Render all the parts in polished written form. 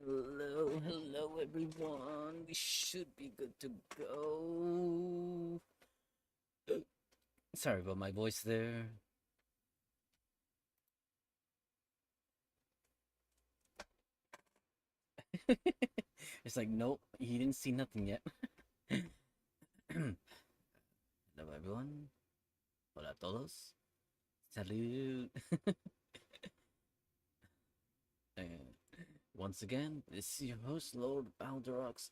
Hello, hello everyone. We should be good to go. Sorry about my voice there. It's like, nope, he didn't see nothing yet. Hello everyone. Hola a todos. Salud. Once again, this is your host, Lord Balderox.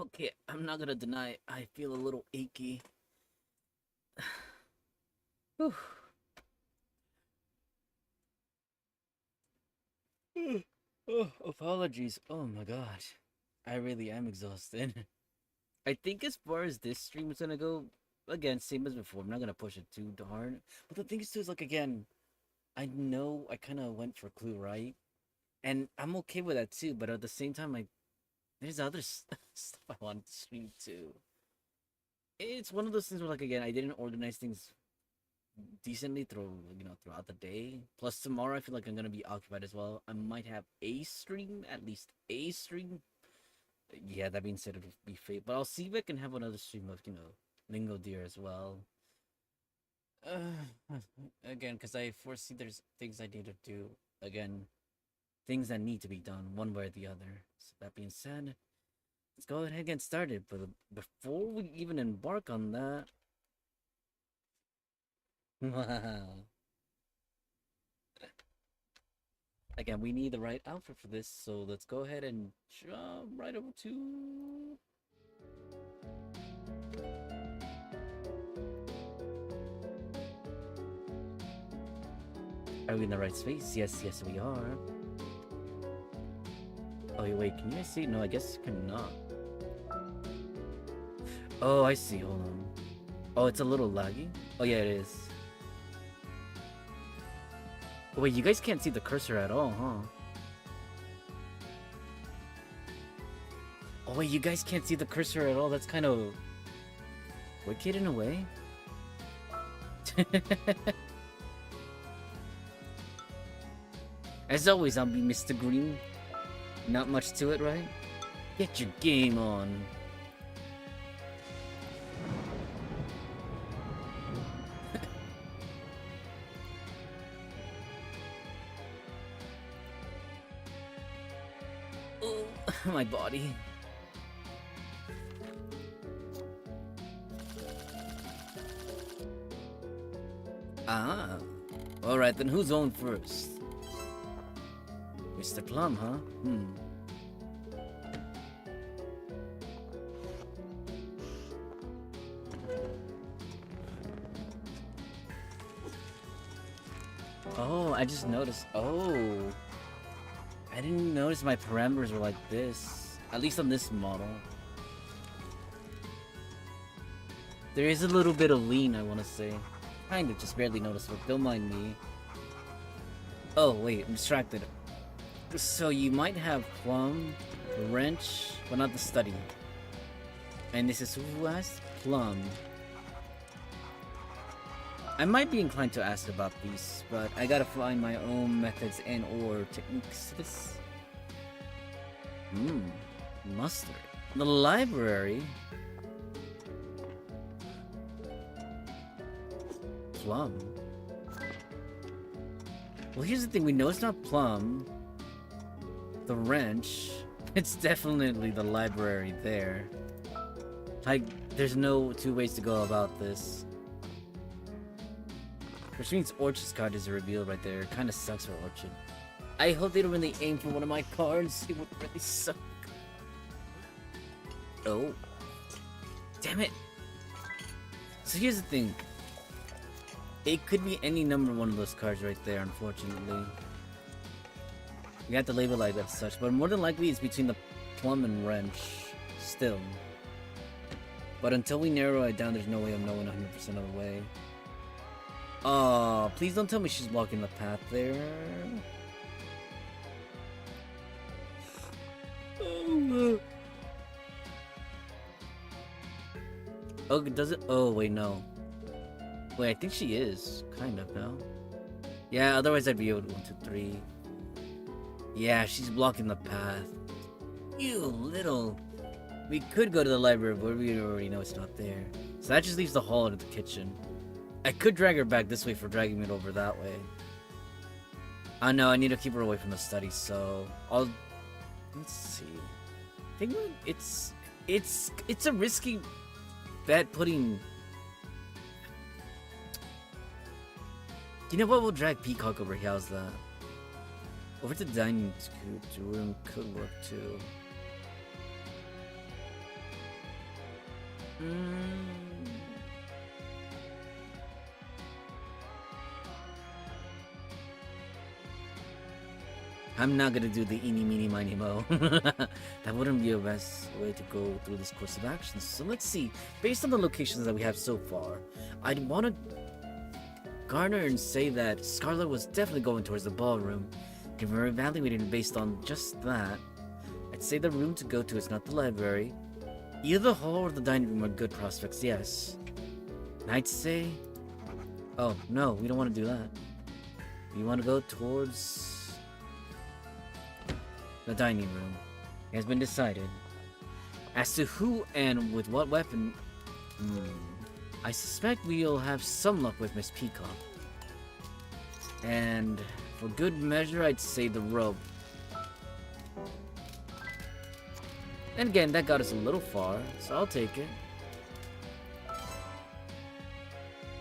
Okay, I'm not gonna deny I feel a little achy. Whew. Oh, apologies. Oh my god. I really am exhausted. I think as far as this stream is gonna go, again, same as before. I'm not gonna push it too hard. But the thing is too is like again, I know I kinda went for Clue, right? And I'm okay with that too, but at the same time, like there's other stuff I want to stream too. It's one of those things where like again, I didn't organize things decently throughout the day. Plus tomorrow I feel like I'm gonna be occupied as well. I might have a stream, at least a stream. Yeah, that being said, it'll be fate. But I'll see if I can have another stream of Lingo Deer as well. Again, because I foresee there's things I need to do. Again, things that need to be done one way or the other. So that being said, let's go ahead and get started. But before we even embark on that, wow. Again, we need the right outfit for this, so let's go ahead and jump right over to. Are we in the right space? Yes, yes, we are. Oh, wait, can you guys see? No, I guess you cannot. Oh, I see. Hold on. Oh, it's a little laggy. Oh, yeah, it is. Oh, wait, you guys can't see the cursor at all, huh? Oh, wait, you guys can't see the cursor at all. That's kind of wicked in a way. As always, I'll be Mr. Green. Not much to it, right? Get your game on. Oh, my body. Ah. Alright, then who's on first? Mr. Plum, huh? Oh, I just noticed. Oh. I didn't notice my parameters were like this. At least on this model. There is a little bit of lean, I want to say. Kind of, just barely noticeable. Don't mind me. Oh, wait, I'm distracted. So you might have Plum, Wrench, but not the study. And this is who asked? Plum. I might be inclined to ask about these, but I gotta find my own methods and or techniques to this. Mustard. The library? Plum. Well, here's the thing, we know it's not Plum. The wrench. It's definitely the library there. Like, there's no two ways to go about this. Which means Orchard's card is a reveal right there. Kinda sucks for Orchard. I hope they don't really aim for one of my cards. It would really suck. Oh. Damn it. So here's the thing. It could be any number one of those cards right there, unfortunately. You have to label like that as such, but more than likely it's between the Plum and Wrench. Still. But until we narrow it down, there's no way I'm knowing 100% of the way. Oh, please don't tell me she's blocking the path there. Oh, does it? Oh, wait, no. Wait, I think she is. Kind of, no? Yeah, otherwise I'd be able to 1, 2, 3. Yeah, she's blocking the path. You little... We could go to the library, but we already know it's not there. So that just leaves the hall to the kitchen. I could drag her back this way for dragging it over that way. I know, I need to keep her away from the study, so... I'll... Let's see... I think it's a risky bet putting... You know what? We'll drag Peacock over here. How's that? Over to the dining room could work too. I'm not gonna do the eeny meeny miny mo. That wouldn't be the best way to go through this course of action. So let's see. Based on the locations that we have so far, I'd want to garner and say that Scarlet was definitely going towards the ballroom. If we're evaluating based on just that, I'd say the room to go to is not the library. Either the hall or the dining room are good prospects, yes. And I'd say... Oh, no, we don't want to do that. We want to go towards... the dining room. It has been decided. As to who and with what weapon... I suspect we'll have some luck with Miss Peacock. And for good measure, I'd say the rope. And again, that got us a little far, so I'll take it.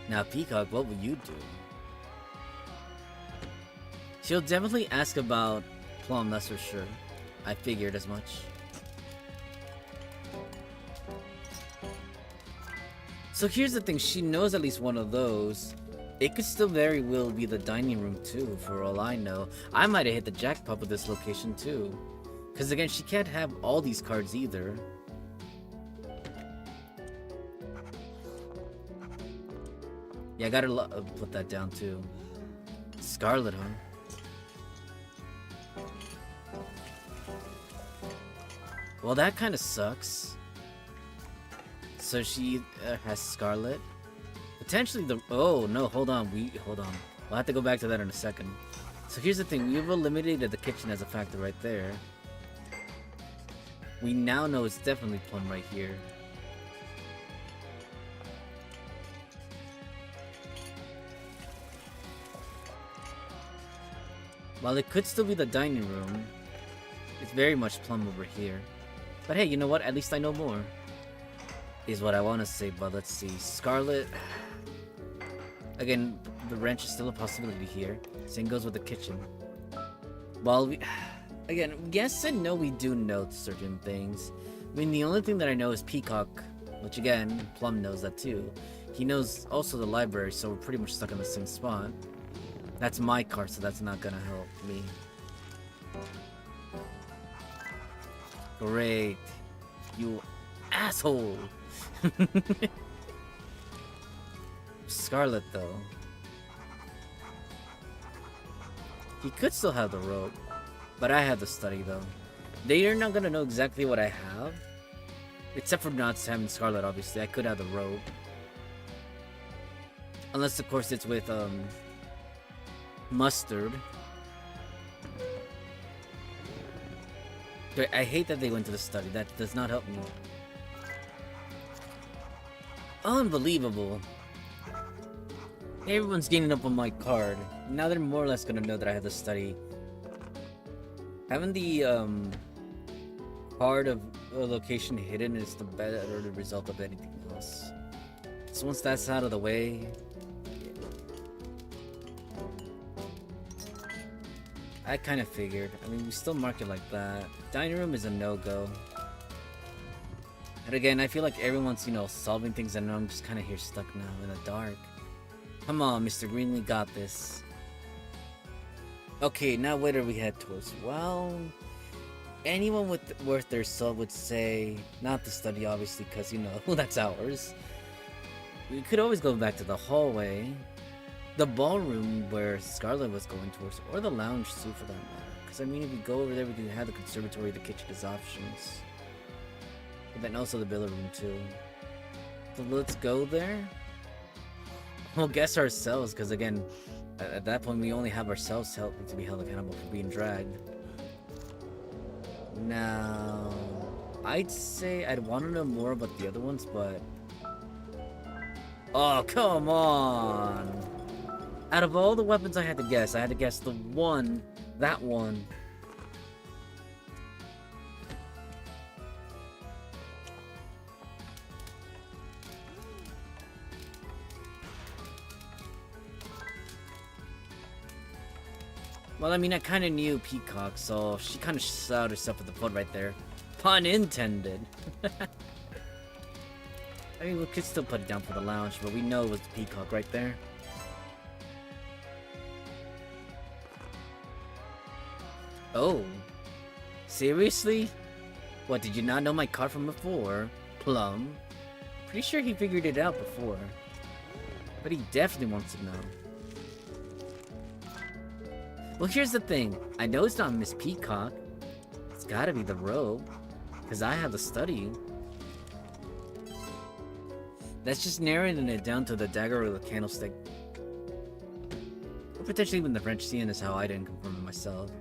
Now, Peacock, what will you do? She'll definitely ask about Plum, that's for sure. I figured as much. So here's the thing, she knows at least one of those. It could still very well be the dining room too, for all I know. I might have hit the jackpot with this location too. Because again, she can't have all these cards either. Yeah, I gotta put that down too. Scarlet, huh? Well, that kind of sucks. So she has Scarlet. Potentially the... Oh, no, hold on. Hold on. We'll have to go back to that in a second. So here's the thing. We've eliminated the kitchen as a factor right there. We now know it's definitely Plum right here. While it could still be the dining room, it's very much Plum over here. But hey, you know what? At least I know more. Is what I want to say, but let's see. Scarlet... Again, the wrench is still a possibility here. Same goes with the kitchen. While we... Again, yes and no, we do know certain things. I mean, the only thing that I know is Peacock, which again, Plum knows that too. He knows also the library, so we're pretty much stuck in the same spot. That's my card, so that's not gonna help me. Great. You asshole! Scarlet, though. He could still have the rope. But I have the study, though. They are not gonna know exactly what I have. Except for not having Scarlet, obviously. I could have the rope. Unless, of course, it's with, Mustard. I hate that they went to the study. That does not help me. Unbelievable. Everyone's gaining up on my card. Now they're more or less gonna know that I have the study. Having the card of a location hidden is the better result of anything else. So once that's out of the way, I kind of figured. I mean, we still mark it like that. Dining room is a no-go. And again, I feel like everyone's, you know, solving things and I'm just kind of here stuck now in the dark. Come on, Mr. Greenlee got this. Okay, now where do we head towards? Well, anyone worth their salt would say, not the study obviously, because, you know, that's ours. We could always go back to the hallway. The ballroom where Scarlet was going towards, or the lounge too for that matter. Because I mean, if we go over there, we can have the conservatory, the kitchen as options. But then also the billiard room too. So let's go there. We'll guess ourselves, because again, at that point we only have ourselves to be held accountable for being dragged. Now, I'd say I'd want to know more about the other ones, but... Oh, come on! Out of all the weapons I had to guess the one, that one. Well, I mean, I kind of knew Peacock, so she kind of shot herself at the foot right there. Pun intended. I mean, we could still put it down for the lounge, but we know it was the Peacock right there. Oh. Seriously? What, did you not know my card from before? Plum? Pretty sure he figured it out before. But he definitely wants to know. Well, here's the thing. I know it's not Miss Peacock. It's gotta be the robe. Because I have the study. That's just narrowing it down to the dagger or the candlestick. Or potentially even the French scene is how I didn't confirm it myself.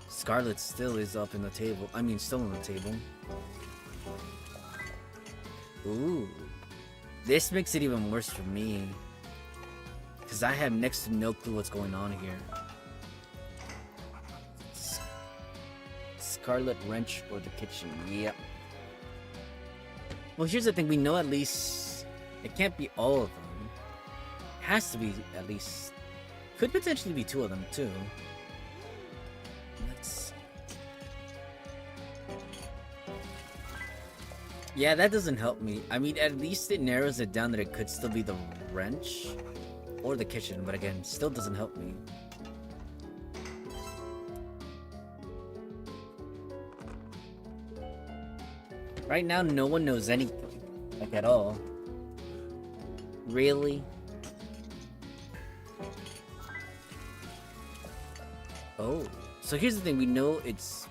Scarlet still is up in the table. I mean, still on the table. Ooh. This makes it even worse for me. Because I have next to no clue what's going on here. Scarlet Wrench or the kitchen. Yep. Well, here's the thing. We know at least... It can't be all of them. It has to be at least... Could potentially be 2 of them, too. Let's... Yeah, that doesn't help me. I mean, at least it narrows it down that it could still be the wrench or the kitchen, but again, still doesn't help me. Right now, no one knows anything. Like, at all. Really? Oh. So here's the thing, we know it's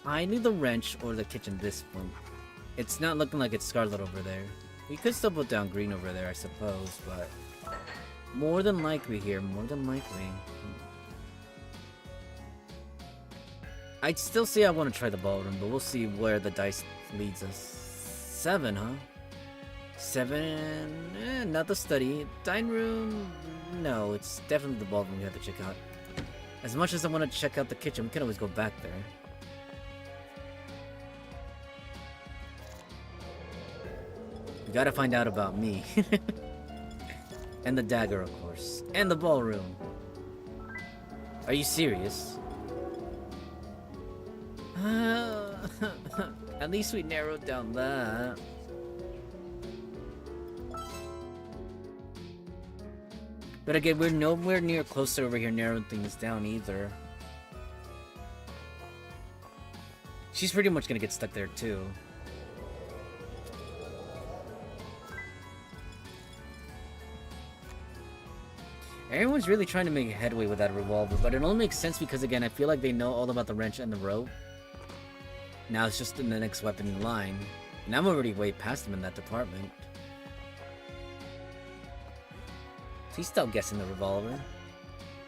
either the wrench or the kitchen at this point. It's not looking like it's Scarlet over there. We could still put down green over there, I suppose, but... More than likely here, more than likely. I'd still say I want to try the ballroom, but we'll see where the dice leads us. 7, huh? 7... not the study. Dining room... No, it's definitely the ballroom we have to check out. As much as I want to check out the kitchen, we can always go back there. You gotta find out about me. And the dagger, of course. And the ballroom. Are you serious? At least we narrowed down that. But again, we're nowhere near closer over here narrowing things down either. She's pretty much gonna get stuck there too. Everyone's really trying to make headway with that revolver, but it only makes sense because, again, I feel like they know all about the wrench and the rope. Now it's just in the next weapon in line, and I'm already way past them in that department. So he's still guessing the revolver.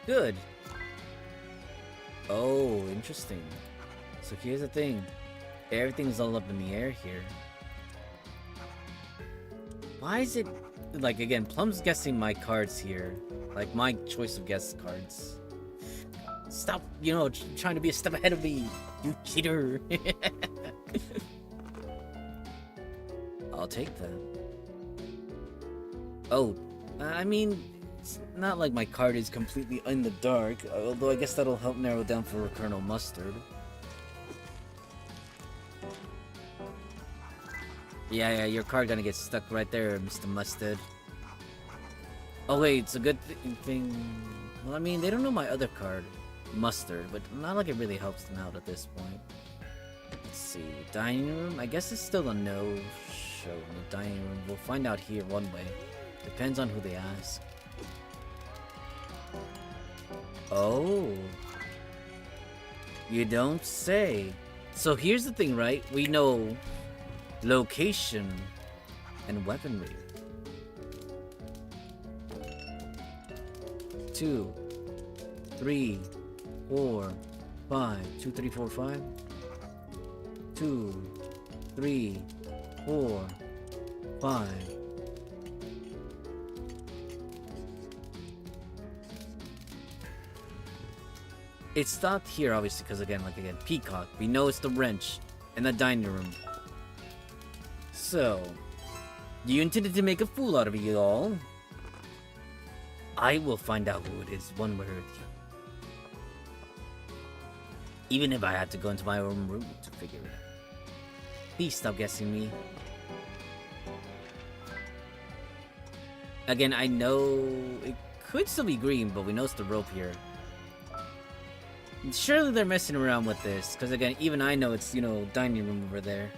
Good. Oh, interesting. So here's the thing. Everything's all up in the air here. Why is it... Like, again, Plum's guessing my cards here. Like, my choice of guess cards. Stop, you know, trying to be a step ahead of me, you cheater. I'll take that. Oh, I mean, it's not like my card is completely in the dark, although I guess that'll help narrow down for Colonel Mustard. Yeah, your card gonna get stuck right there, Mr. Mustard. Oh wait, it's a good thing... Well, I mean, they don't know my other card, Mustard, but not like it really helps them out at this point. Let's see, dining room? I guess it's still a no-show in the dining room. We'll find out here one way. Depends on who they ask. Oh. You don't say. So here's the thing, right? We know... location and weaponry. 2, 3, 4, 5. 2, 3, 4, 5. 2, 3, 4, 5. It stopped here, obviously, because again, Peacock. We know it's the wrench in the dining room. So, you intended to make a fool out of you all. I will find out who it is, one way or the other. Even if I had to go into my own room to figure it out. Please stop guessing me. Again, I know it could still be green, but we know it's the rope here. Surely they're messing around with this, because again, even I know it's, dining room over there.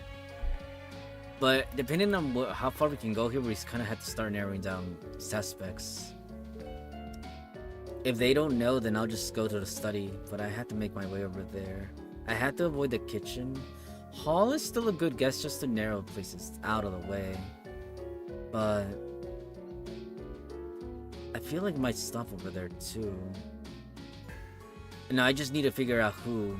But depending on how far we can go here, we just kind of have to start narrowing down suspects. If they don't know, then I'll just go to the study, but I have to make my way over there. I have to avoid the kitchen. Hall is still a good guess just to narrow places out of the way. But I feel like I might stop over there too. No, I just need to figure out who.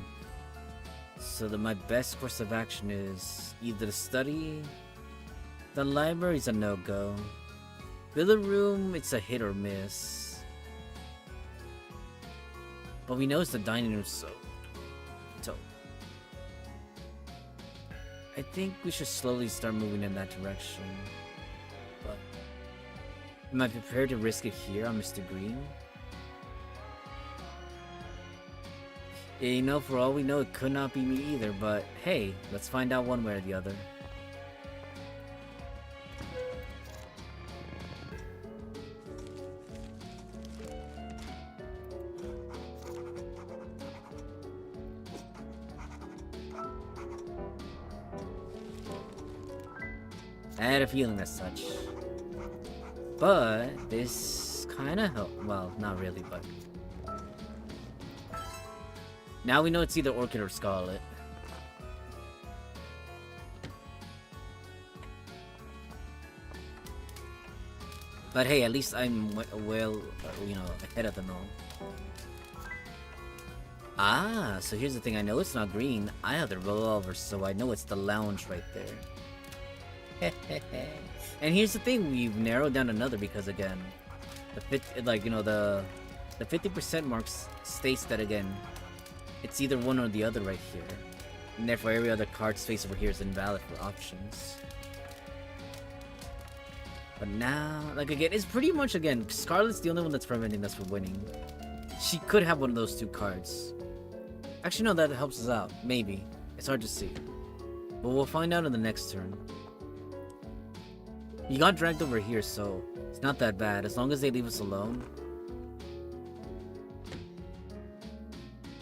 So that my best course of action is either the study, the library's a no-go, billiard room, it's a hit or miss. But we know it's the dining room, so I think we should slowly start moving in that direction. But am I prepared to risk it here on Mr. Green? For all we know, it could not be me either, but hey, let's find out one way or the other. I had a feeling as such. But this kinda helped. Well, not really, but now we know it's either Orchid or Scarlet. But hey, at least I'm well, ahead of the norm. Ah, so here's the thing. I know it's not green. I have the revolver, so I know it's the lounge right there. And here's the thing. We've narrowed down another because again, the 50% marks states that again, it's either one or the other right here. And therefore every other card space over here is invalid for options. But now, again, it's pretty much, again, Scarlet's the only one that's preventing us from winning. She could have one of those two cards. Actually, no, that helps us out. Maybe. It's hard to see. But we'll find out in the next turn. You got dragged over here, so it's not that bad. As long as they leave us alone.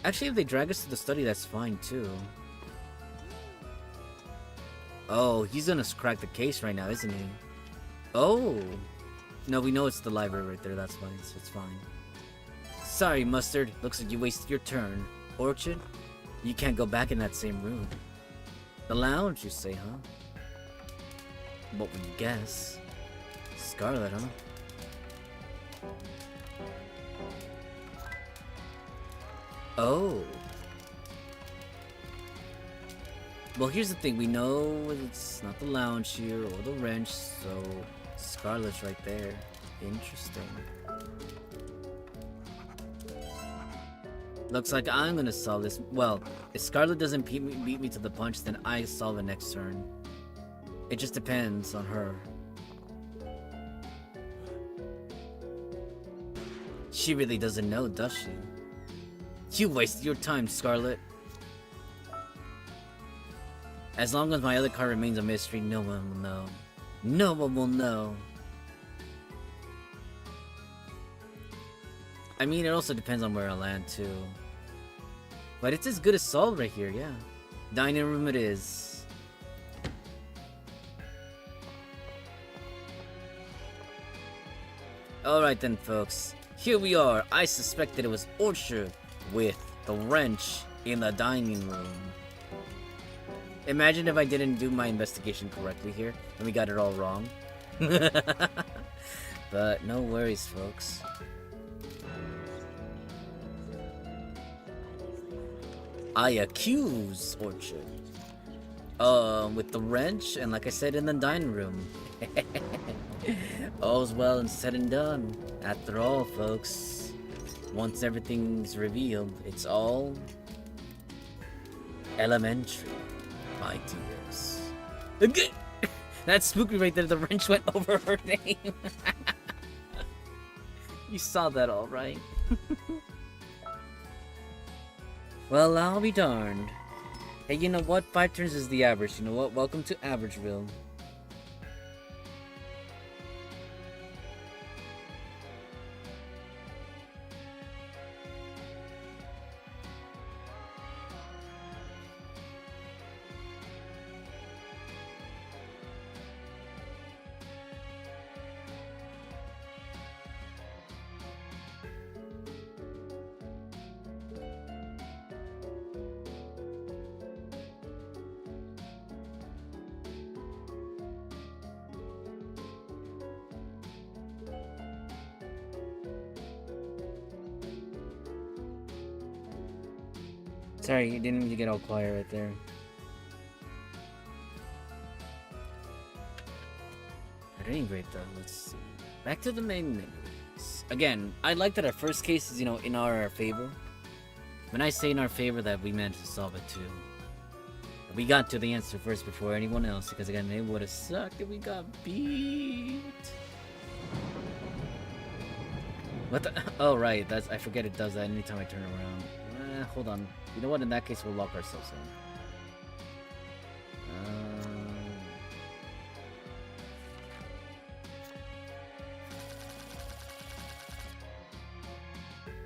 Actually, if they drag us to the study, that's fine, too. Oh, he's gonna crack the case right now, isn't he? Oh! No, we know it's the library right there, that's fine, so it's fine. Sorry, Mustard. Looks like you wasted your turn. Orchid? You can't go back in that same room. The lounge, you say, huh? What would you guess? Scarlet, huh? Oh. Well, here's the thing. We know it's not the lounge here or the wrench, so Scarlet's right there. Interesting. Looks like I'm gonna solve this. Well, if Scarlet doesn't beat me to the punch, then I solve it next turn. It just depends on her. She really doesn't know, does she? You wasted your time, Scarlet. As long as my other card remains a mystery, no one will know. No one will know. I mean, it also depends on where I land, too. But it's as good as solved right here, yeah. Dining room it is. Alright then, folks. Here we are. I suspected it was Orchid with the wrench in the dining room. Imagine if I didn't do my investigation correctly here and we got it all wrong. But no worries, folks. I accuse Orchard. With the wrench, and like I said, in the dining room. All's well and said and done. After all, folks, once everything's revealed, it's all elementary, my dears. That's spooky right there. The wrench went over her name. You saw that all right. Well, I'll be darned. Hey, you know what? 5 turns is the average. You know what? Welcome to Averageville. Sorry, you didn't mean to get all quiet right there. At any rate, though, let's see. Back to the main menus. Again, I like that our first case is, in our favor. When I say in our favor, that we managed to solve it too. We got to the answer first before anyone else, because again, it would have sucked if we got beat. What the? Oh, right. I forget it does that anytime I turn around. Hold on. You know what? In that case, we'll lock ourselves in.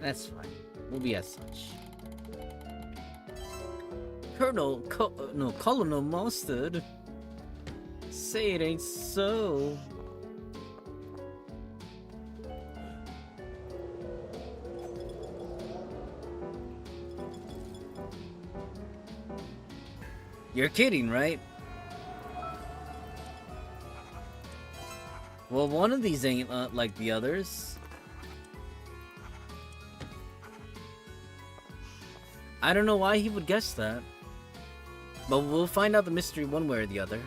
That's fine. We'll be as such. Colonel Mustard. Say it ain't so. You're kidding, right? Well, one of these ain't like the others. I don't know why he would guess that. But we'll find out the mystery one way or the other.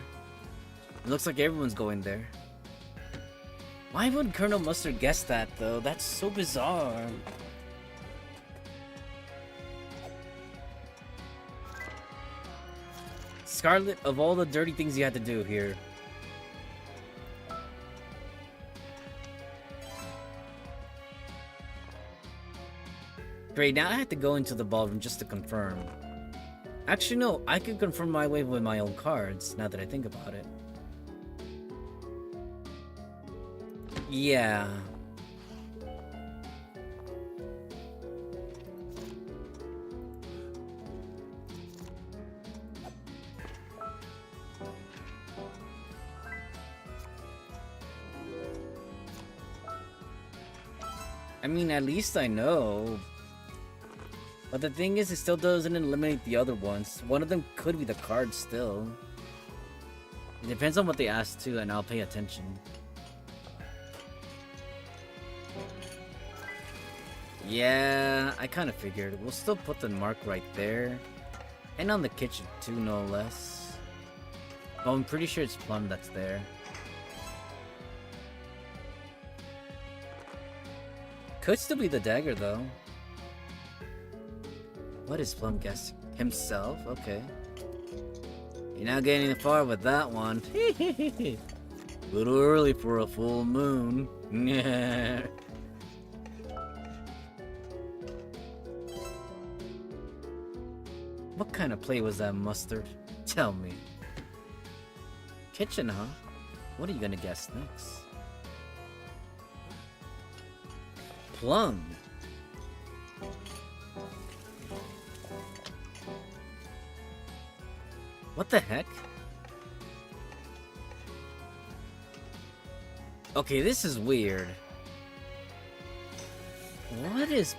It looks like everyone's going there. Why would Colonel Mustard guess that, though? That's so bizarre. Scarlet, of all the dirty things you had to do here. Great, now I have to go into the ballroom just to confirm. Actually, no, I could confirm my way with my own cards, now that I think about it. Yeah. I mean, at least I know. But the thing is, it still doesn't eliminate the other ones. One of them could be the card still. It depends on what they ask too, and I'll pay attention. Yeah, I kind of figured. We'll still put the mark right there. And on the kitchen too, no less. Oh, I'm pretty sure it's Plum that's there. Could still be the dagger, though. What is Plum guessing? Himself? Okay. You're not getting far with that one. A little early for a full moon. What kind of play was that, Mustard? Tell me. Kitchen, huh? What are you gonna guess next? Plum. What the heck? Okay, this is weird. What is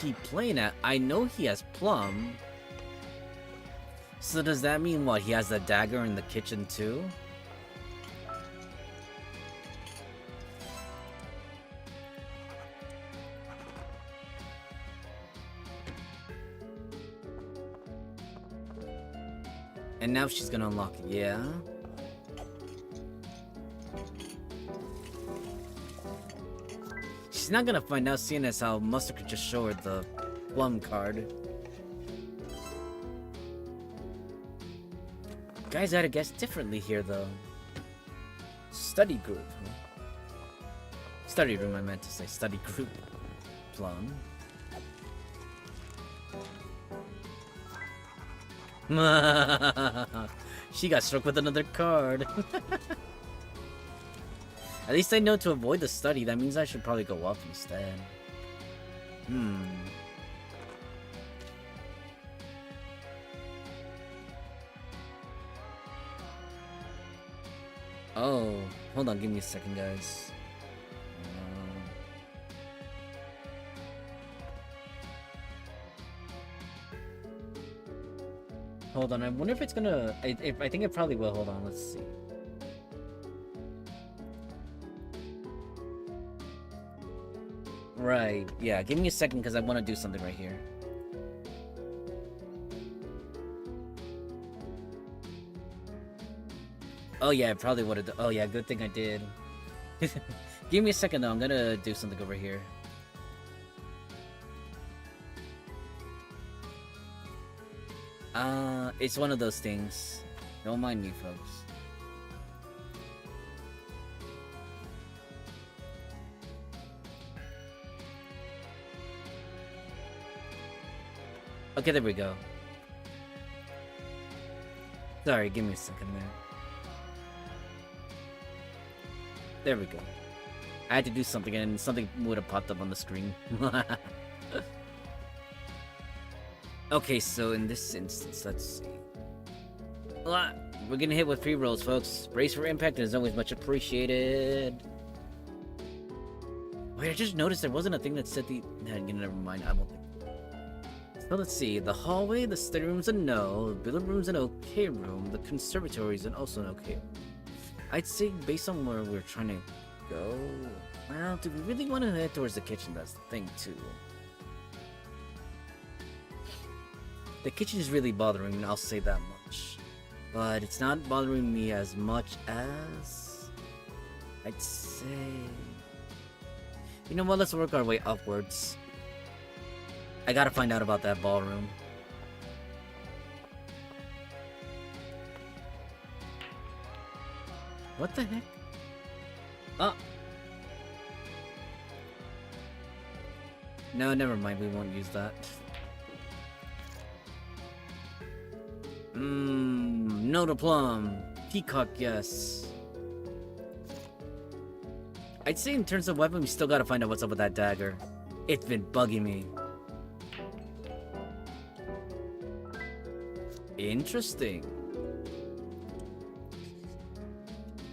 he playing at? I know he has Plum. So does that mean what? He has the dagger in the kitchen too? And now she's gonna unlock it, yeah? She's not gonna find out, seeing as how Mustard could just show her the plum card. Guys gotta guess differently here, though. Study group. Study room, I meant to say. Study group. Plum. She got struck with another card. At least I know to avoid the study. That means I should probably go up instead. Oh, hold on. Give me a second, guys. Hold on, I wonder if it's gonna... I think it probably will. Hold on, let's see. Right, yeah, give me a second because I want to do something right here. Oh yeah, I probably would have... Oh yeah, good thing I did. Give me a second though, I'm gonna do something over here. It's one of those things. Don't mind me, folks. Okay, there we go. Sorry, give me a second there. There we go. I had to do something and something would have popped up on the screen. Okay, so in this instance, let's see. We're getting hit with 3 rolls, folks. Brace for impact is always much appreciated. Wait, I just noticed there wasn't a thing that said the... Nah, never mind, I won't think. So let's see. The hallway, the study room's a no. The billiard room's an okay room. The conservatory's also an okay room. I'd say based on where we're trying to go... Well, do we really want to head towards the kitchen? That's the thing, too. The kitchen is really bothering me, I'll say that much. But it's not bothering me as much as... I'd say... You know what, let's work our way upwards. I gotta find out about that ballroom. What the heck? Oh! No, never mind, we won't use that. No to plum. Peacock, yes. I'd say in terms of weapon, we still gotta find out what's up with that dagger. It's been bugging me. Interesting.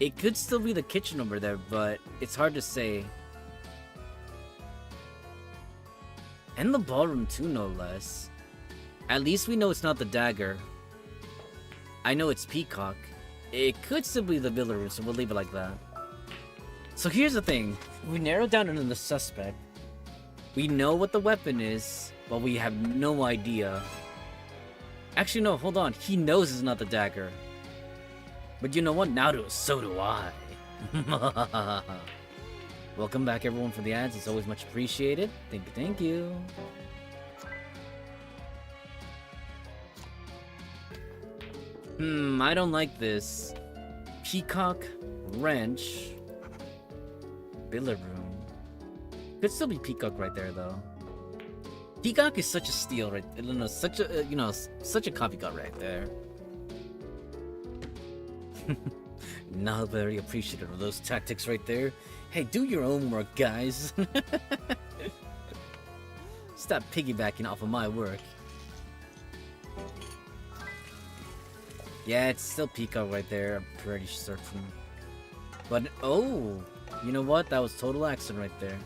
It could still be the kitchen over there, but it's hard to say. And the ballroom too, no less. At least we know it's not the dagger. I know it's Peacock. It could still be the villain, so we'll leave it like that. So here's the thing. We narrowed down into the suspect. We know what the weapon is, but we have no idea. Actually, no, hold on. He knows it's not the dagger. But you know what? Now so do I. Welcome back, everyone, for the ads. It's always much appreciated. Thank you. I don't like this. Peacock, wrench, billiard room. Could still be Peacock right there, though. Peacock is such a steal, right? No, such a such a copycat right there. Not very appreciative of those tactics right there. Hey, do your own work, guys. Stop piggybacking off of my work. Yeah, it's still Peacock right there, I'm pretty certain. But, oh, you know what? That was total accident right there.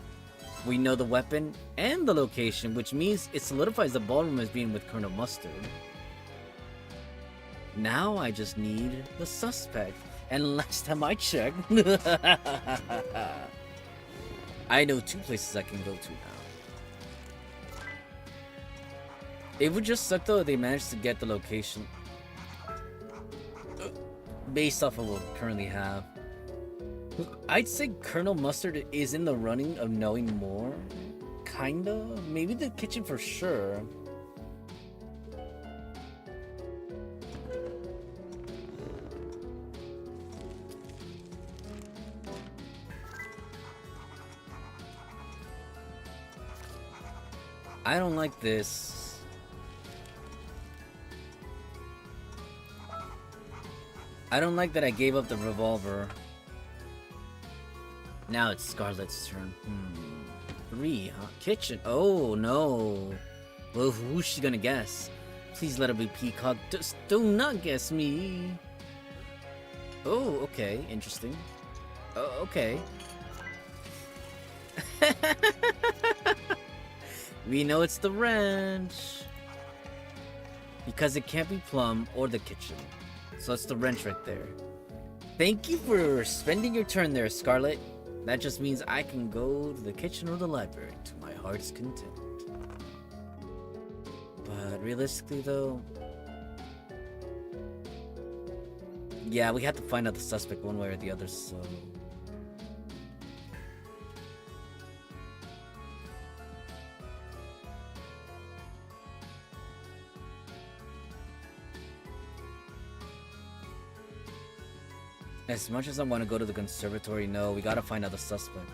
We know the weapon and the location, which means it solidifies the ballroom as being with Colonel Mustard. Now I just need the suspect. And last time I checked... I know 2 places I can go to now. It would just suck though if they managed to get the location. based off of what we currently have. I'd say Colonel Mustard is in the running of knowing more. Kinda. Maybe the kitchen for sure. I don't like this. I don't like that I gave up the revolver. Now it's Scarlet's turn. 3, huh? Kitchen. Oh, no. Well, who's she gonna guess? Please let it be Peacock. Just do not guess me. Oh, okay. Interesting. Oh, okay. We know it's the wrench. Because it can't be Plum or the kitchen. So it's the wrench right there. Thank you for spending your turn there, Scarlet. That just means I can go to the kitchen or the library to my heart's content. But realistically though... yeah, we have to find out the suspect one way or the other, so... as much as I want to go to the conservatory, no, we gotta find out the suspect.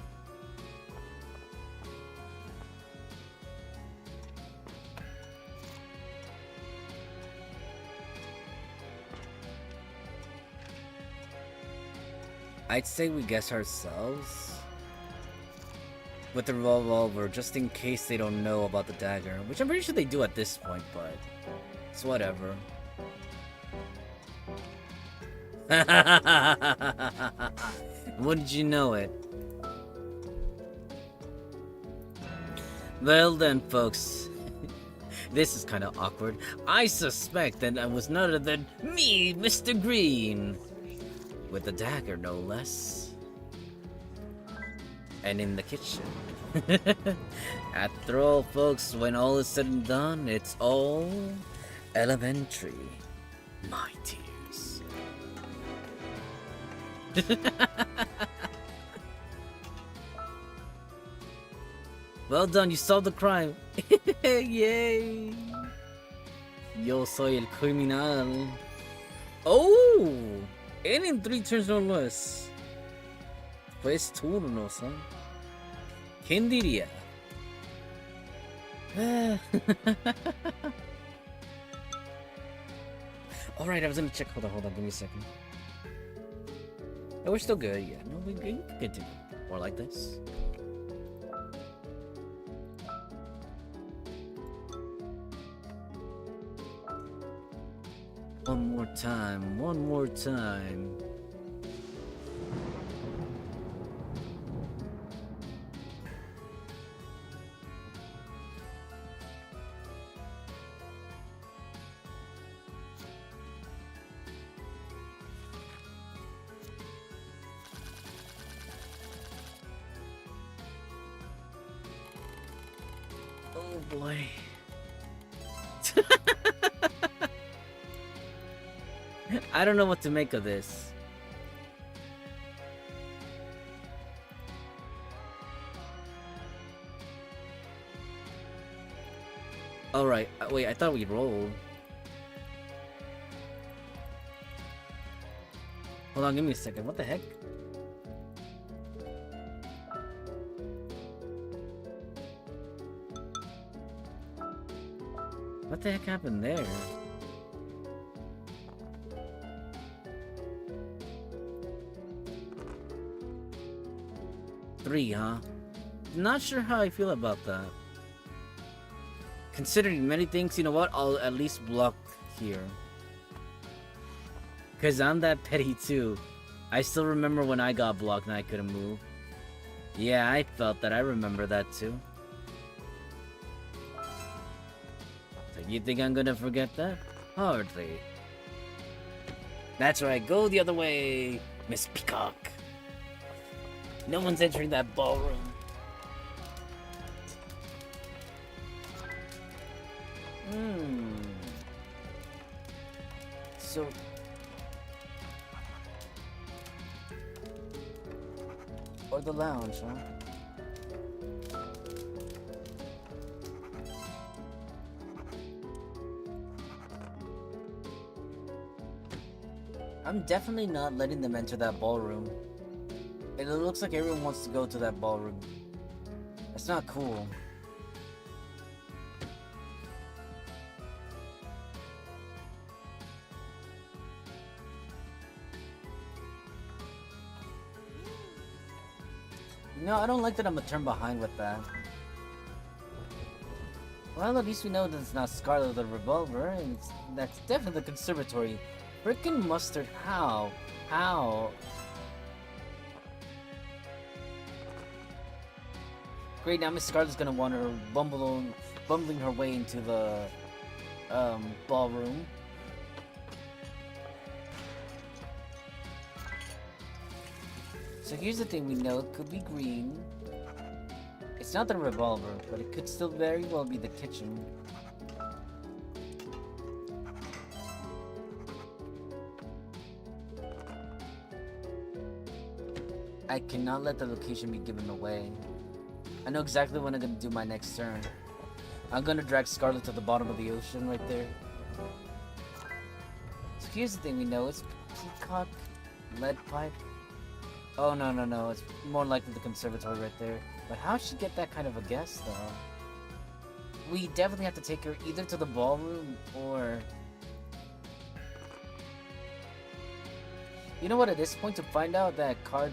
I'd say we guess ourselves with the revolver, just in case they don't know about the dagger, which I'm pretty sure they do at this point, but it's whatever. Wouldn't you know it? Well then, folks, this is kind of awkward. I suspect that I was none other than me, Mr. Green, with the dagger, no less, and in the kitchen. After all, folks, when all is said and done, it's all elementary, my dears. Well done, you solved the crime. Yay! Yo soy el criminal. Oh! And in 3 turns no less. Pues turnos, huh? ¿Quién diría? Alright, I was gonna check. Hold on, give me a second. Oh, we're still good, yeah. No, we can continue. More like this. One more time, one more time. Oh boy. I don't know what to make of this. Alright, wait, I thought we rolled. Hold on, give me a second. What the heck? What the heck happened there? Three, huh? Not sure how I feel about that. Considering many things, you know what? I'll at least block here. Cause I'm that petty too. I still remember when I got blocked and I couldn't move. Yeah, I felt that. I remember that too. So you think I'm gonna forget that? Hardly. That's right, go the other way, Miss Peacock. No one's entering that ballroom. So... Or the lounge, huh? I'm definitely not letting them enter that ballroom. It looks like everyone wants to go to that ballroom. That's not cool. No, I don't like that I'm a turn behind with that. Well, at least we know that it's not Scarlet the Revolver, and that's definitely the conservatory. Frickin' mustard, how? How? Great, now Miss Scarlet's gonna want her bumbling her way into the ballroom. So here's the thing, we know it could be green. It's not the revolver, but it could still very well be the kitchen. I cannot let the location be given away. I know exactly when I'm gonna do my next turn. I'm gonna drag Scarlet to the bottom of the ocean right there. So here's the thing, we know it's Peacock, Lead Pipe. Oh no, it's more likely the conservatory right there. But how'd she get that kind of a guess though? We definitely have to take her either to the ballroom or... You know what, at this point to find out that card,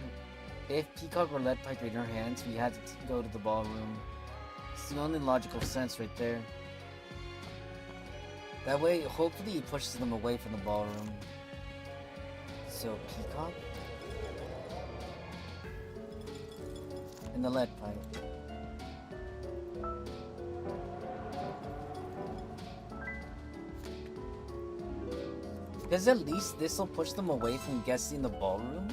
if Peacock or Lead Pipe in her hands, we had to go to the ballroom. It's the only logical sense right there. That way, hopefully it pushes them away from the ballroom. So, Peacock? And the Lead Pipe. Because at least this will push them away from guessing the ballroom?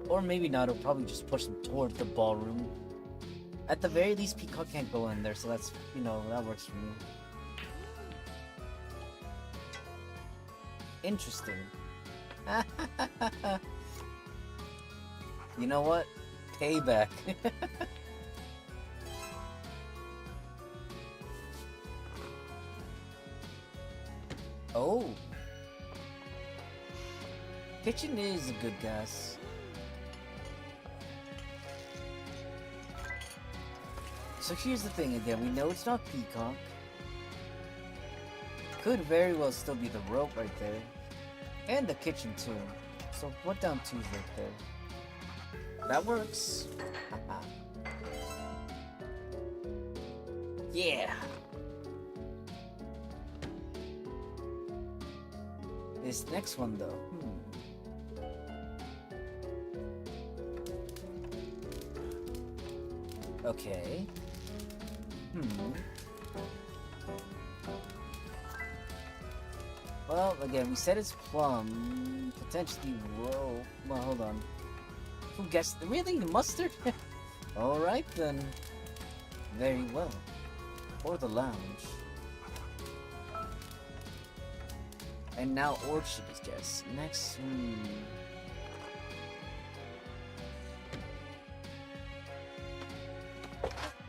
Or maybe not, it'll probably just push them toward the ballroom. At the very least, Peacock can't go in there, so that's, you know, that works for me. Interesting. You know what? Payback. Oh. Kitchen is a good guess. So here's the thing again, we know it's not Peacock. Could very well still be the rope right there. And the kitchen too. So put down twos right there. That works. Yeah. This next one though. Okay. Well, again, we said it's plum. Potentially rope. Well, hold on. Who guessed? Really? Mustard? Alright then. Very well. Or the lounge. And now Orchard is guess. Next,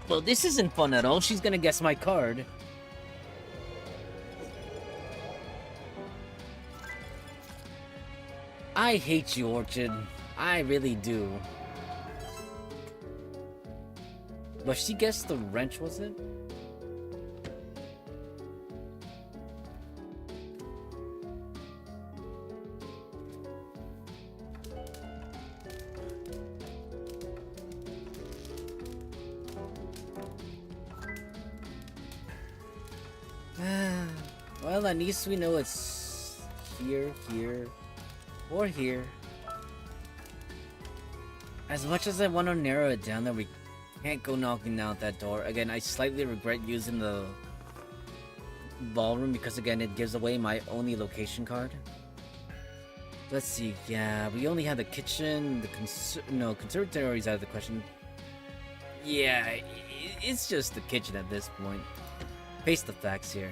Well, this isn't fun at all. She's gonna guess my card. I hate you, Orchard. I really do. But she guessed the wrench, was it? Well, at least we know it's here, here, or here. As much as I want to narrow it down that we can't go knocking out that door. Again, I slightly regret using the ballroom because again, it gives away my only location card. Let's see, yeah, we only have the kitchen, the conservatory's out of the question. Yeah, it's just the kitchen at this point. Face the facts here.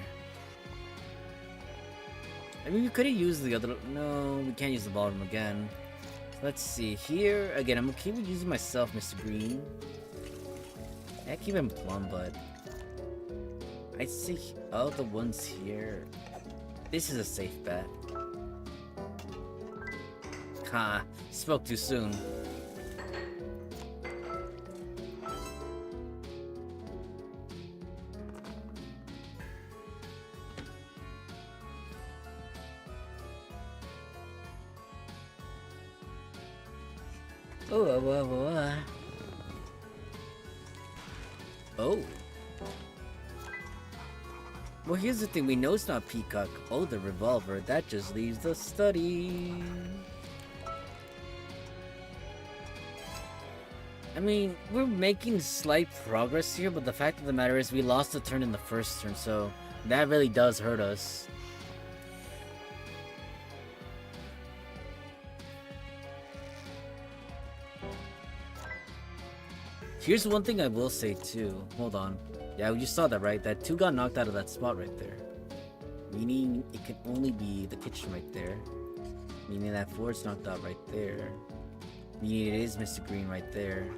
I mean, we could have used the other... No, we can't use the ballroom again. Let's see here. Again, I'm okay with using myself, Mr. Green. I keep him plum, but I see all the ones here. This is a safe bet. Ha! Spoke too soon. Oh. Oh. Well, here's the thing. We know it's not Peacock. Oh, the revolver. That just leaves the study. I mean, we're making slight progress here, but the fact of the matter is we lost a turn in the first turn, so that really does hurt us. Here's one thing I will say too. Hold on. Yeah, you saw that, right? That 2 got knocked out of that spot right there. Meaning it can only be the kitchen right there. Meaning that 4's knocked out right there. Meaning it is Mr. Green right there.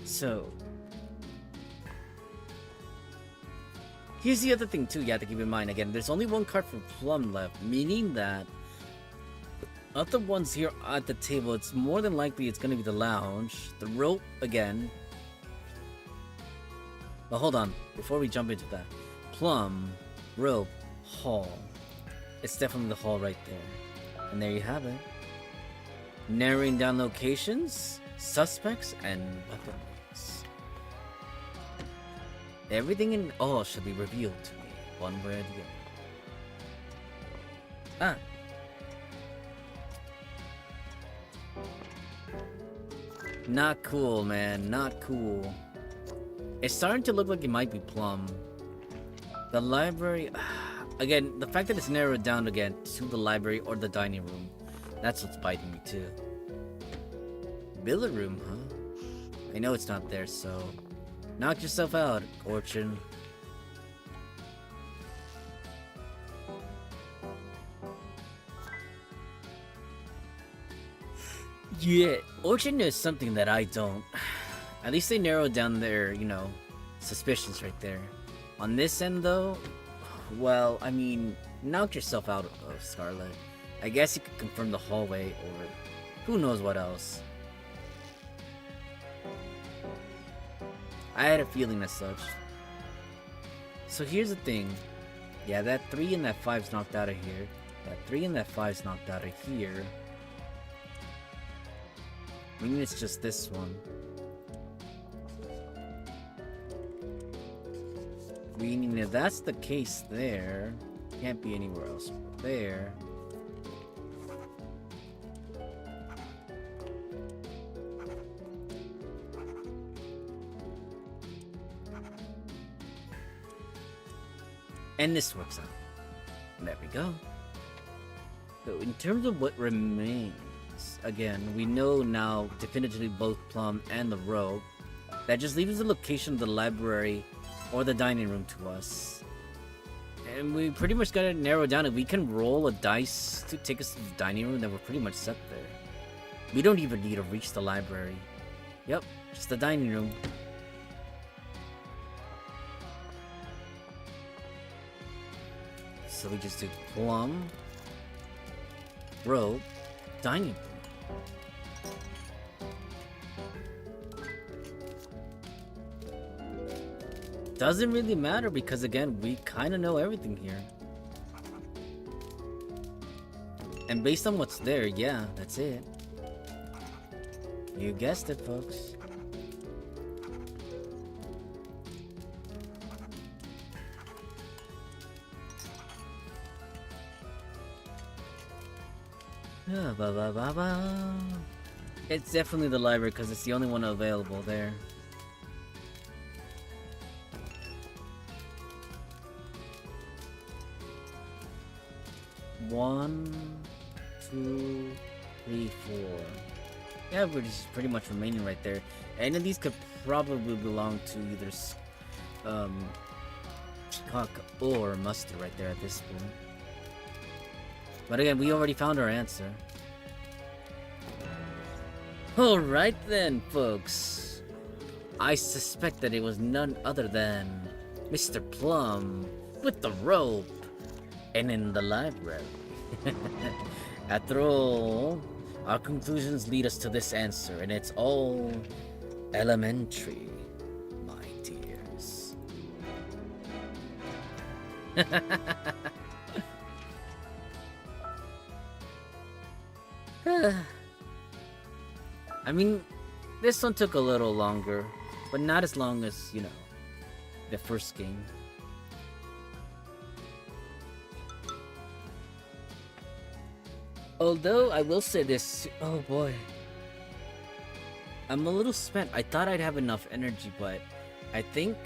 So here's the other thing too you have to keep in mind. Again, there's only 1 card for Plum left. Meaning that of the ones here at the table, it's more than likely it's going to be the lounge, the rope again. But hold on, before we jump into that. Plum, rope, hall. It's definitely the hall right there. And there you have it. Narrowing down locations, suspects, and weapons. Everything in all should be revealed to me, one way or the other. Ah. Not cool, man. Not cool. It's starting to look like it might be Plum. The library... Again, the fact that it's narrowed down again to the library or the dining room, that's what's biting me too. Billet room, huh? I know it's not there, so... knock yourself out, Orchid. Yeah, Orchid knows something that I don't. At least they narrowed down their, suspicions right there. On this end, though, well, I mean, knock yourself out of Scarlet. I guess you could confirm the hallway, or who knows what else. I had a feeling as such. So here's the thing. Yeah, that 3 and that 5's knocked out of here. That 3 and that 5's knocked out of here. Meaning it's just this one. Meaning if that's the case there, can't be anywhere else but there. And this works out. There we go. So in terms of what remains, again, we know now definitively both Plum and the rope. That just leaves the location of the library or the dining room to us. And we pretty much got it narrowed down. If we can roll a dice to take us to the dining room, then we're pretty much set there. We don't even need to reach the library. Yep, just the dining room. So we just do Plum, rope, dining room. Doesn't really matter because again, we kind of know everything here. And based on what's there, yeah, that's it. You guessed it, folks. It's definitely the library because it's the only one available there. One, 2, 3, 4. Yeah, we're just pretty much remaining right there. Any of these could probably belong to either Peacock or Mustard right there at this point. But again, we already found our answer. Alright then, folks. I suspect that it was none other than Mr. Plum with the rope and in the library. After all, our conclusions lead us to this answer, and it's all elementary, my dears. I mean, this one took a little longer, but not as long as, you know, the first game. Although, I will say this, oh boy. I'm a little spent. I thought I'd have enough energy, but I think,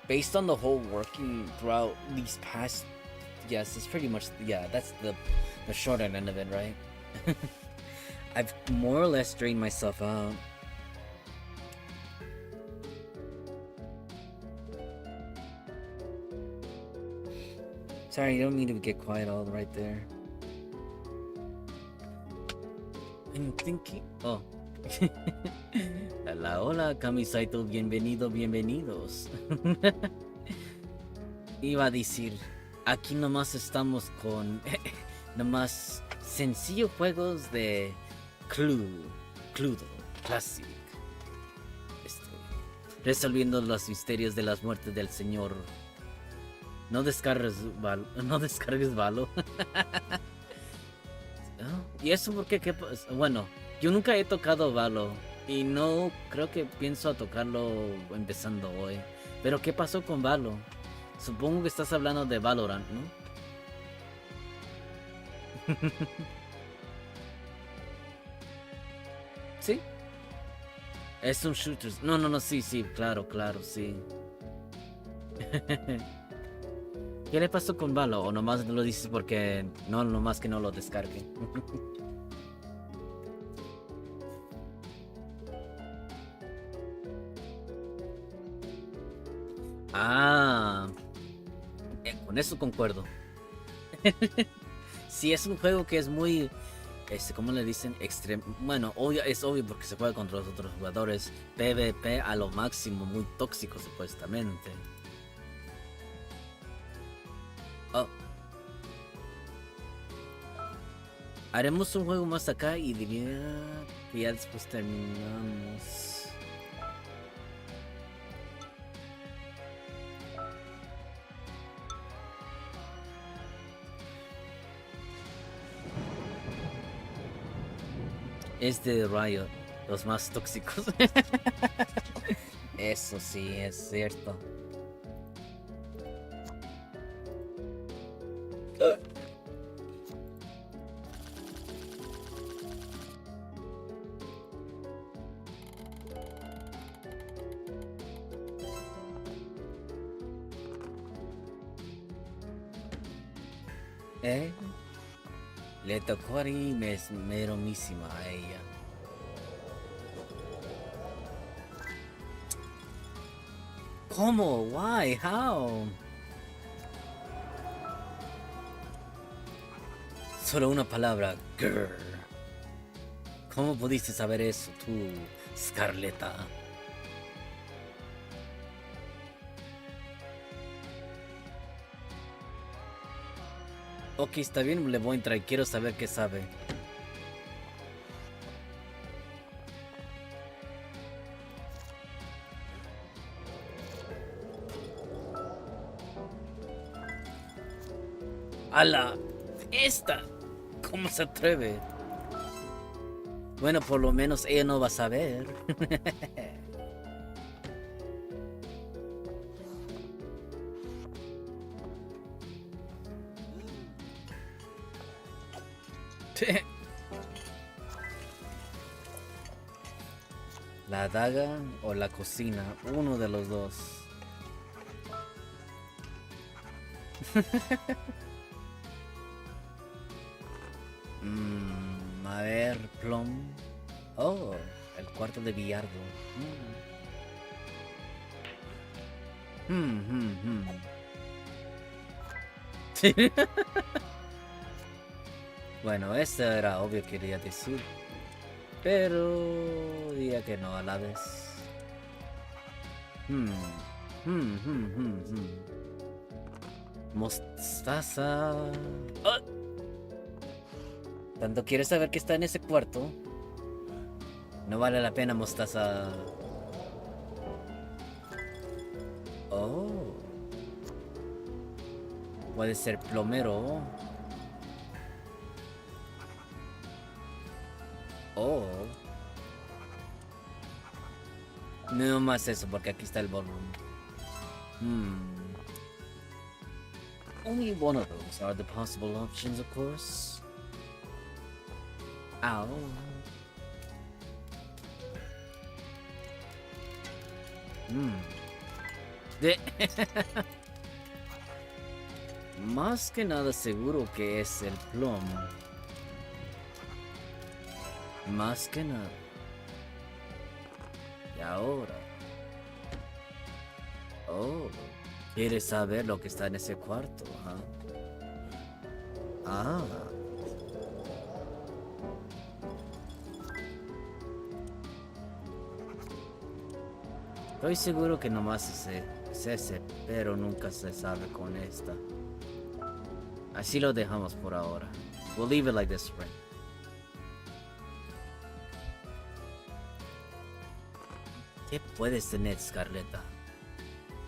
based on the whole working throughout these past, yes, it's pretty much, yeah, that's the short end of it, right? I've more or less drained myself out. Sorry, you don't mean to get quiet all right there. I'm thinking... Oh. Hola, hola, Kamisaito, bienvenido, bienvenidos. Iba a decir, aquí nomás estamos con... nomás sencillos juegos de Cluedo, Classic. Resolviendo los misterios de las muertes del señor. No descargues Valo. ¿Y eso por qué? Bueno, yo nunca he tocado Valo. Y no creo que pienso a tocarlo empezando hoy. Pero ¿qué pasó con Valo? Supongo que estás hablando de Valorant, ¿no? ¿Sí? Es un shooter. No, sí, claro, sí. ¿Qué le pasó con Valo? ¿O nomás lo dices porque no, nomás que no lo descargue? Con eso concuerdo. Si es un juego que es muy, ¿cómo le dicen? Extremo. Bueno, es obvio porque se juega contra los otros jugadores. PvP a lo máximo, muy tóxico supuestamente. Oh. Haremos un juego más acá y diría que ya después terminamos. Es de Riot, los más tóxicos. Eso sí, es cierto. Le tocó ahí meromísima a ella. ¿Cómo? Why? How? Solo una palabra, girl. ¿Cómo pudiste saber eso tú, Scarletta? Ok, está bien, le voy a entrar. Quiero saber qué sabe. ¡Hala! ¡Esta! ¿Cómo se atreve? Bueno, por lo menos ella no va a saber. La daga o la cocina, uno de los dos. A ver, Plum. Oh, el cuarto de billardo. Bueno, esto era obvio que quería decir, pero diría que no a la vez. Hmm, hmm. Mostaza. ¡Ah! ¿Tanto quieres saber qué está en ese cuarto? No vale la pena, Mostaza. Oh. Puede ser plomero. Oh. No más eso, porque aquí está el ballroom. Only one of those are the possible options, of course. Ow. Más que nada seguro que es el plomo. Más que nada. Y ahora. Oh. ¿Quieres saber lo que está en ese cuarto? Ah. Estoy seguro que nomás es ese, pero nunca se sabe con esta. Así lo dejamos por ahora. We'll leave it like this, friend. ¿Qué puedes tener, Scarletta?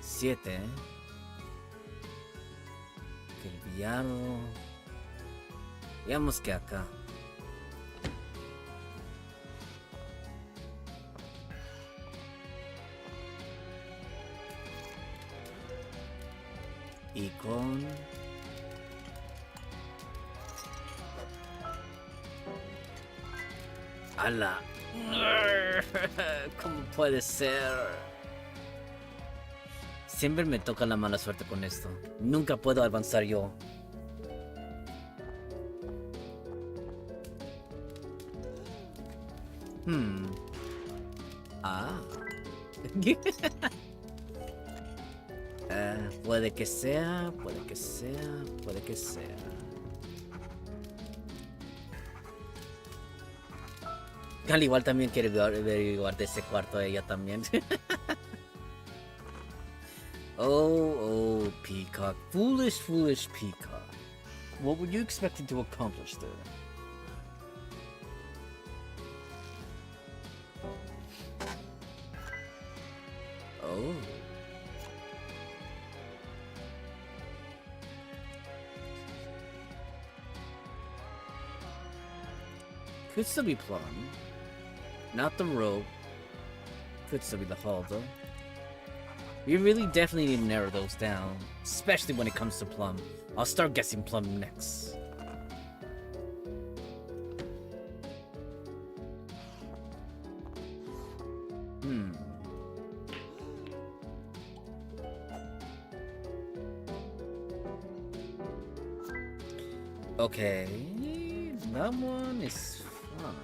7, ¿eh? Que el villano... Digamos que acá. Y con... ¡Hala! ¿Cómo puede ser? Siempre me toca la mala suerte con esto. Nunca puedo avanzar yo. Ah. Puede que sea, puede que sea, puede que sea. Al igual también quiere averiguar de ese cuarto a ella también. Oh, Peacock. Foolish Peacock. What were you expecting to accomplish there? Oh. Could still be Plum. Not the rope. Could still be the hall, though. We really definitely need to narrow those down. Especially when it comes to Plum. I'll start guessing Plum next. Okay. That one is fine.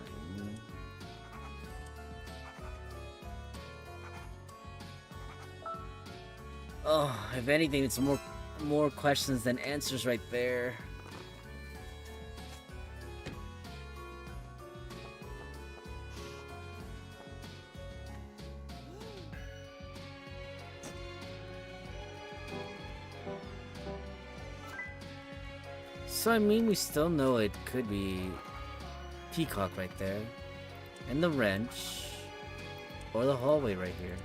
Oh, if anything, it's more questions than answers right there. So I mean, we still know it could be Peacock right there, and the wrench, or the hallway right here.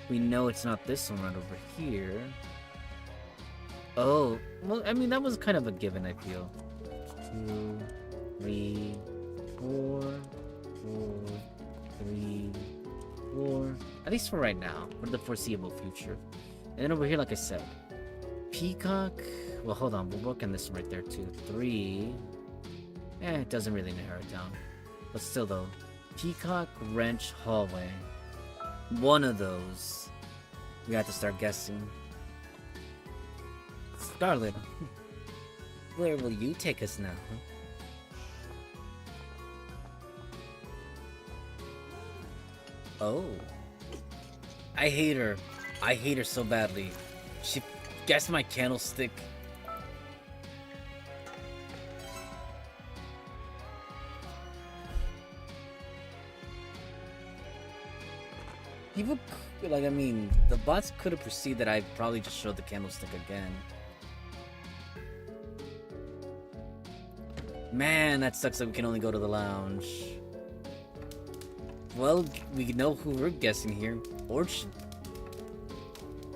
We know it's not this one right over here. Oh, well, I mean, that was kind of a given, I feel. 2, 3, 4, 3, 4. At least for right now, for the foreseeable future. And then over here, like I said, Peacock. Well, hold on, we'll work on this one right there too. 3. It doesn't really narrow it down. But still though, Peacock, wrench, hallway. One of those. We have to start guessing. Scarlet, where will you take us now? Oh. I hate her. I hate her so badly. She guessed my candlestick. People, like, I mean, the bots could have perceived that I probably just showed the candlestick again. Man, that sucks that we can only go to the lounge. Well, we know who we're guessing here. Orchid.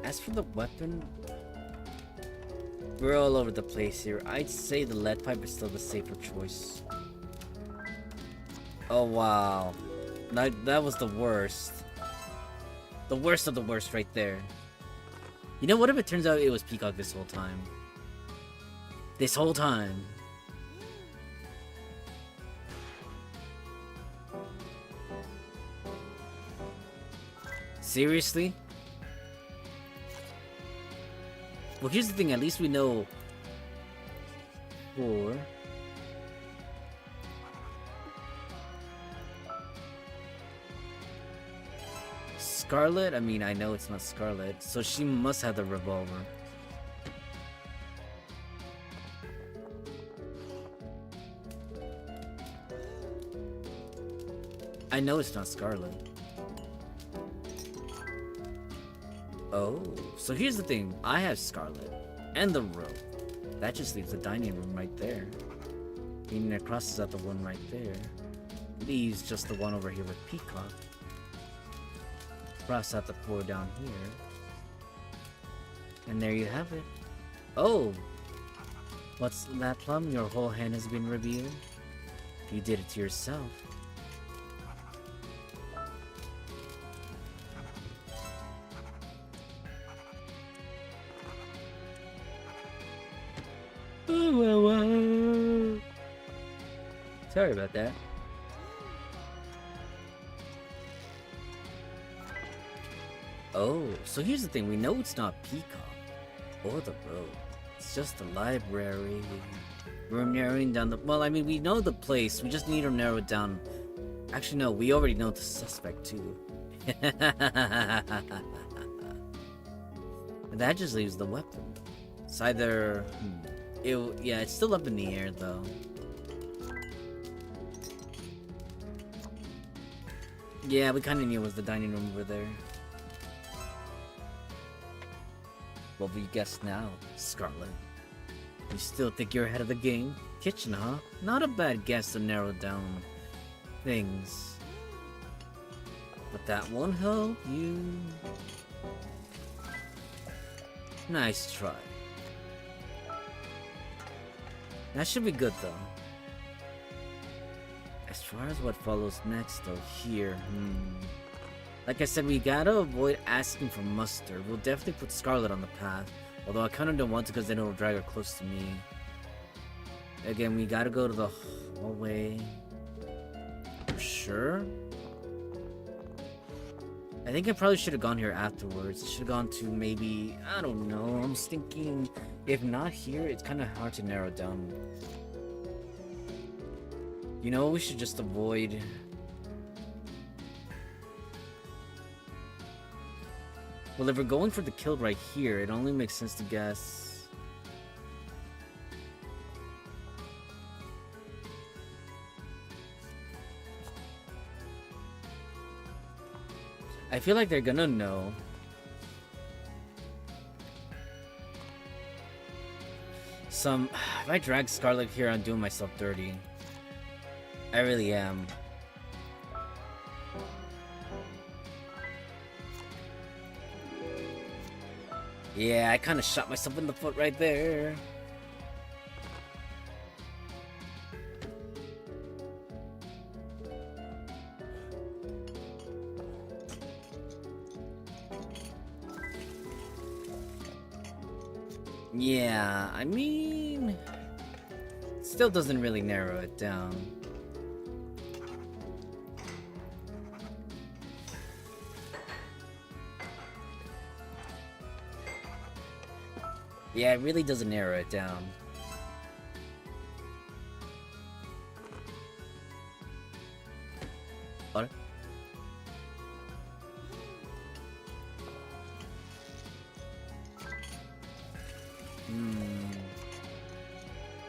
As for the weapon, we're all over the place here. I'd say the lead pipe is still the safer choice. Oh, wow. That was the worst. The worst of the worst right there. You know, what if it turns out it was Peacock this whole time? This whole time. Seriously? Well, here's the thing, at least we know... For... Scarlet? I mean, I know it's not Scarlet, so she must have the revolver. I know it's not Scarlet. Oh, so here's the thing. I have Scarlet and the rope. That just leaves the dining room right there. Meaning it crosses out the one right there. Leaves just the one over here with Peacock. Cross out the floor down here. And there you have it. Oh! What's that, Plum? Your whole hand has been revealed? You did it to yourself. Sorry about that. Oh, so here's the thing. We know it's not Peacock or the road. It's just the library. We're narrowing down the... Well, I mean, we know the place. We just need to narrow it down. Actually, no. We already know the suspect, too. That just leaves the weapon. It's either... yeah, it's still up in the air, though. Yeah, we kind of knew it was the dining room over there. What will you guess now, Scarlet? You still think you're ahead of the game? Kitchen, huh? Not a bad guess to narrow down things. But that won't help you. Nice try. That should be good, though. As far as what follows next, though, here, like I said, we gotta avoid asking for mustard. We'll definitely put Scarlet on the path. Although I kinda don't want to because then it'll drag her close to me. Again, we gotta go to the hallway. For sure? I think I probably should have gone here afterwards. I should have gone to maybe... I don't know. I'm thinking... If not here, it's kind of hard to narrow down. You know, we should just avoid... Well, if we're going for the kill right here, it only makes sense to guess... I feel like they're gonna know. If I drag Scarlet here, I'm doing myself dirty. I really am. Yeah, I kind of shot myself in the foot right there. Yeah, I mean... Still doesn't really narrow it down. Yeah, it really doesn't narrow it down. What?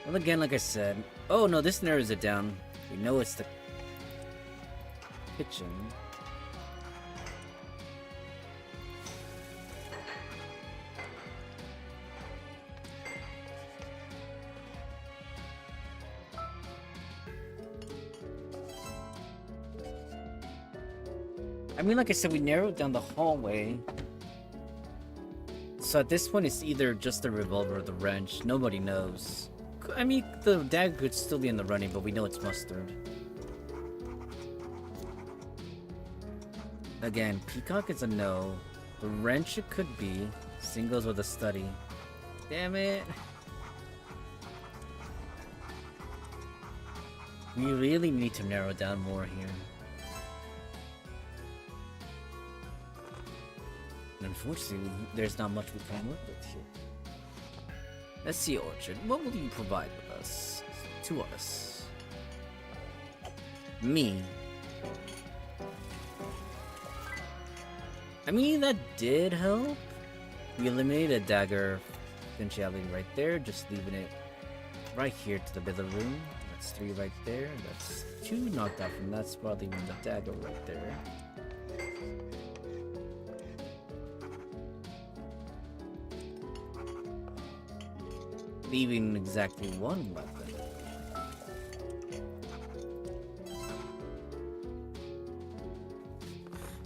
Well, again, like I said... Oh, no, this narrows it down. We know it's the kitchen. I mean, like I said, we narrowed down the hallway. So at this point, it's either just the revolver or the wrench. Nobody knows. I mean, the dagger could still be in the running, but we know it's mustard. Again, Peacock is a no. The wrench it could be. Singles with a study. Damn it. We really need to narrow down more here. Unfortunately, there's not much we can work with here. Let's see, Orchard. What will you provide with us? To us? Me? I mean, that did help. We eliminated a dagger potentiality right there, just leaving it right here to the middle room. That's 3 right there. That's 2 knocked out from that spot, leaving the dagger right there. Leaving exactly 1 weapon.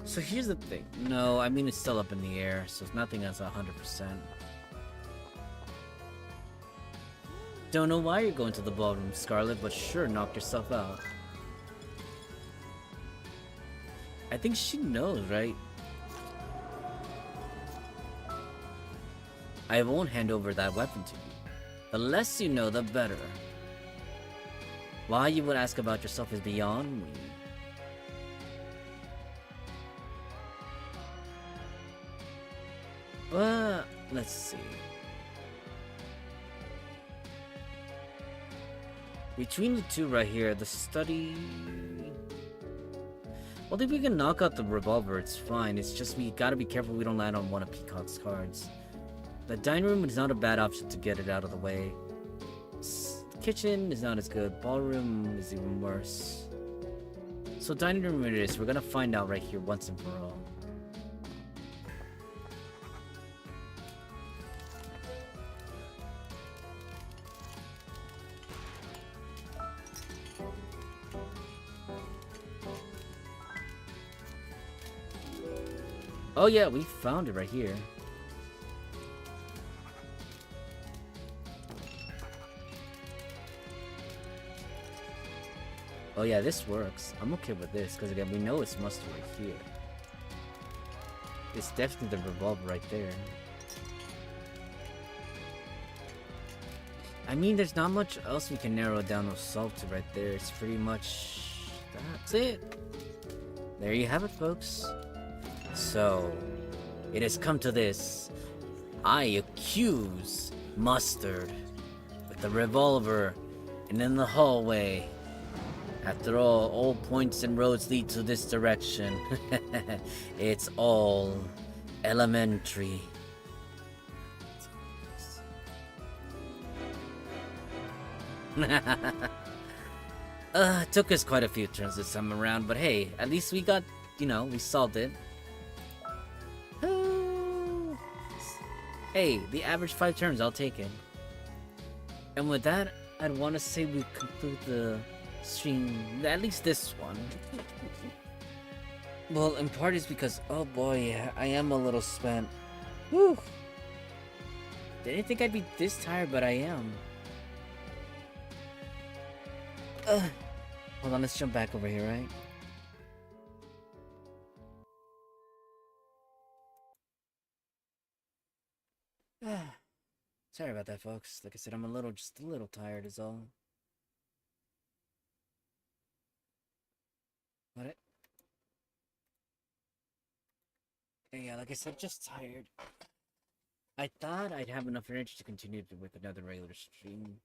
So here's the thing. No, I mean it's still up in the air, so nothing is 100%. Don't know why you're going to the ballroom, Scarlet, but sure, knock yourself out. I think she knows, right? I won't hand over that weapon to you. The less you know, the better. Why you would ask about yourself is beyond me. Let's see. Between the 2 right here, the study... Well, if we can knock out the revolver, it's fine. It's just we gotta be careful we don't land on one of Peacock's cards. The dining room is not a bad option to get it out of the way. The kitchen is not as good. Ballroom is even worse. So dining room it is. We're gonna find out right here once and for all. Oh yeah, we found it right here. Oh yeah, this works. I'm okay with this, because again, we know it's mustard right here. It's definitely the revolver right there. I mean, there's not much else we can narrow down assault to right there. It's pretty much... that's it. There you have it, folks. So, it has come to this. I accuse Mustard with the revolver and in the hallway. After all points and roads lead to this direction. It's all elementary. Took us quite a few turns this time around, but hey, at least we got, we solved it. Hey, the average 5 turns, I'll take it. And with that, I'd want to say we conclude the stream, at least this one. Well, in part is because, oh boy, I am a little spent. Whew. Didn't think I'd be this tired, but I am. Hold on, let's jump back over here, right? Sorry about that, folks. Like I said, I'm just a little tired is all. What? Yeah, like I said, just tired. I thought I'd have enough energy to continue with another regular stream.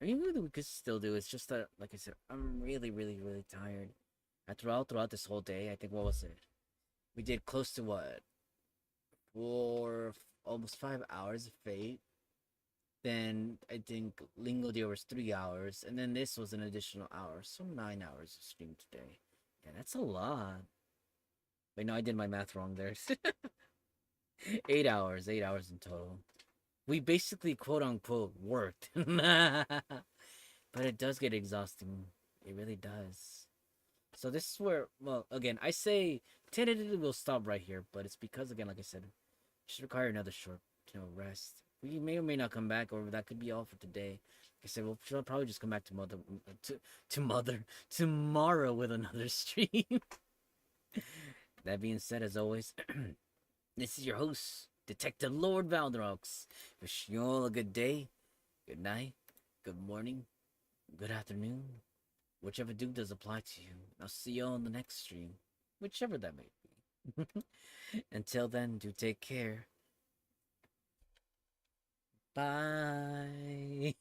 I mean, we could still do. It's just that, like I said, I'm really, really, really tired. Throughout this whole day, I think, what was it? We did close to what? Almost 5 hours of Fate. Then I think Lingo Deer was 3 hours, and then this was an additional hour, so 9 hours of stream today. Yeah, that's a lot. Wait, no, I did my math wrong there. 8 hours in total. We basically, quote unquote, worked. But it does get exhausting. It really does. So this is where, well, again, I say tentatively we'll stop right here, but it's because, again, like I said, just require another short, rest. We may or may not come back, or that could be all for today. Like I said, we'll probably just come back to tomorrow with another stream. That being said, as always, this is your host, Detective Lord Valderox. Wishing you all a good day, good night, good morning, good afternoon, whichever dude does apply to you. I'll see you all in the next stream, whichever that may be. Until then, do take care. Bye.